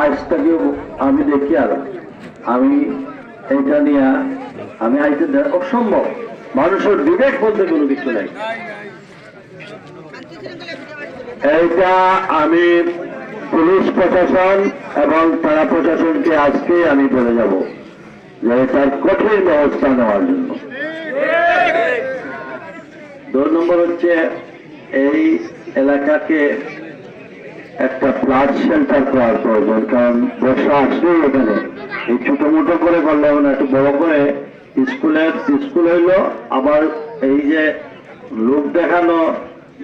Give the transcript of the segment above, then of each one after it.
আজ থেকে আমি দেখি আর আমি এটা নিয়ে আমি আইতে অসম্ভব মানুষের বিবেক বলতে কোনো কিছু নাই। এইটা আমি পুলিশ প্রশাসন এবং থানা প্রশাসনকে আজকে আমি বলে যাব যে তার কঠিন ব্যবস্থা নেওয়ার জন্য। 2 নম্বর হচ্ছে এই এলাকাকে একটা ফ্লাড শেল্টার করার প্রয়োজন, কারণ বর্ষা আসলেই এখানে এই ছোট মোটো করে করলে না, একটু বড় করে স্কুল হইলো, আবার এই যে লোক দেখানো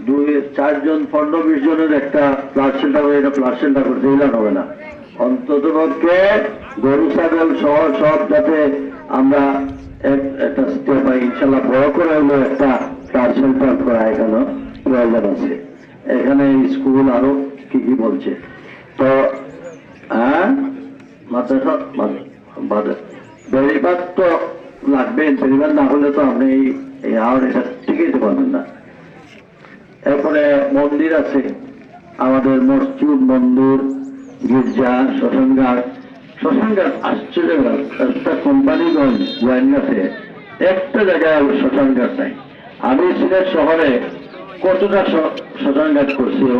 2-4 জন 15-20 জনের একটা ফ্লাড শেল্টার করে, এটা ফ্লাড শেল্টার করতে দিলে হবে না। অন্তত পক্ষে গরু ছাগল সহ সব যাতে আমরা একটা স্টেপ পাই, ইনশাল্লাহ বড় করে হইলো একটা ফ্লাড শেল্টার করা এখানে প্রয়োজন আছে। এখানে স্কুল আরো কি কি বলছে তো বেড়িবাদ তো লাগবে, বেড়িবাদ না হলে তো আপনি এই আর এটা টিকাইতে পারবেন না। এরপরে মন্দির আছে আমাদের, মসজিদ, মন্দির, গির্জা, শ্মশানঘাট আশ্চর্য একটা কোম্পানিগঞ্জ গোয়েন্দাতে একটা জায়গায় শ্মশানঘাট নাই। আমি সিলেট শহরে কতটা শ্মশানঘাট করছি।